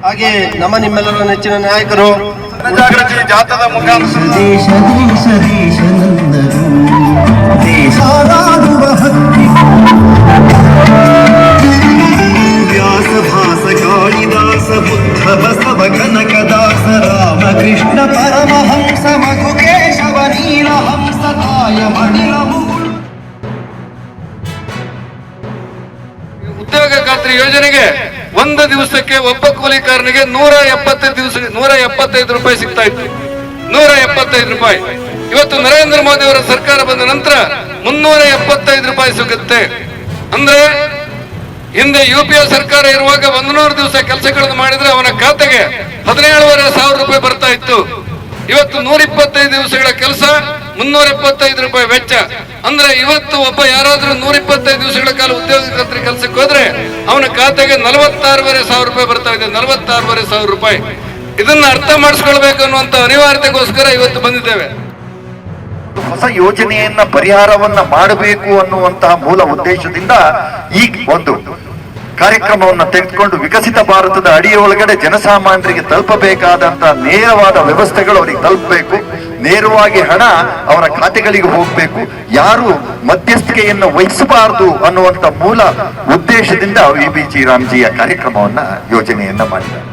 ಹಾಗೆ ನಮ್ಮ ನಿಮ್ಮೆಲ್ಲರ ನೆಚ್ಚಿನ ನಾಯಕರು ಜಾಗೃತಿ ಜಾಥಾದ ಮುಖಾಂತರ ವ್ಯಾಸ ಭಾಸ ಕಾಳಿದಾಸ ಬುದ್ಧ ಬಸವ ಕನಕದಾಸ ರಾಮಕೃಷ್ಣ ಪರಮಹಂಸ ಮಧು ಕೇಶವ ನೀಲಹಂಸ ತಾಯ ಮಡಿಲ ಉದ್ಯೋಗ ಖಾತ್ರಿ ಯೋಜನೆಗೆ ಒಂದು ದಿವಸಕ್ಕೆ ಒಬ್ಬ ಕೂಲಿಕಾರನಿಗೆ 175 ರೂಪಾಯಿ ಸಿಗ್ತಾ ಇತ್ತು. 175 ರೂಪಾಯಿ. ಇವತ್ತು ನರೇಂದ್ರ ಮೋದಿ ಅವರ ಸರ್ಕಾರ ಬಂದ ನಂತರ 375 ರೂಪಾಯಿ ಸಿಗುತ್ತೆ. ಅಂದ್ರೆ ಹಿಂದೆ UPA ಸರ್ಕಾರ ಇರುವಾಗ 100 ದಿವಸ ಕೆಲಸಗಳನ್ನು ಮಾಡಿದ್ರೆ ಅವನ ಖಾತೆಗೆ 17,500 ರೂಪಾಯಿ ಬರ್ತಾ ಇತ್ತು. ಇವತ್ತು 125 ದಿವಸಗಳ ಕೆಲಸ 375 ರೂಪಾಯಿ ವೆಚ್ಚ. ಅಂದ್ರೆ ಇವತ್ತು ಒಬ್ಬ ಯಾರಾದ್ರೂ 125 ದಿವಸಗಳ ಕಾಲ ಉದ್ಯೋಗ ಖಾತ್ರಿ ಕೆಲಸಕ್ಕೆ ಹೋದ್ರೆ ಅವನ ಖಾತೆಗೆ 46,500 ರೂಪಾಯಿ ಬರ್ತಾ ಇದೆ. 46,500 ರೂಪಾಯಿ. ಇದನ್ನ ಅರ್ಥ ಮಾಡಿಸ್ಕೊಳ್ಬೇಕು ಅನ್ನುವಂತ ಅನಿವಾರ್ಯತೆಗೋಸ್ಕರ ಇವತ್ತು ಬಂದಿದ್ದೇವೆ. ಹೊಸ ಯೋಜನೆಯನ್ನ ಪರಿಹಾರವನ್ನ ಮಾಡಬೇಕು ಅನ್ನುವಂತಹ ಮೂಲ ಉದ್ದೇಶದಿಂದ ಈ ಒಂದು ಕಾರ್ಯಕ್ರಮವನ್ನು ತೆಗೆದುಕೊಂಡು ವಿಕಸಿತ ಭಾರತದ ಅಡಿಯೊಳಗಡೆ ಜನಸಾಮಾನ್ಯರಿಗೆ ತಲುಪಬೇಕಾದಂತಹ ನೇರವಾದ ವ್ಯವಸ್ಥೆಗಳು ಅವರಿಗೆ ತಲುಪಬೇಕು. ನೇರವಾಗಿ ಹಣ ಅವರ ಖಾತೆಗಳಿಗೆ ಹೋಗಬೇಕು. ಯಾರು ಮಧ್ಯಸ್ಥಿಕೆಯನ್ನು ವಹಿಸಬಾರದು ಅನ್ನುವಂತ ಮೂಲ ಉದ್ದೇಶದಿಂದ VBG ರಾಮ್ಜಿಯ ಕಾರ್ಯಕ್ರಮವನ್ನ ಯೋಜನೆಯನ್ನ ಮಾಡಿದ್ದಾರೆ.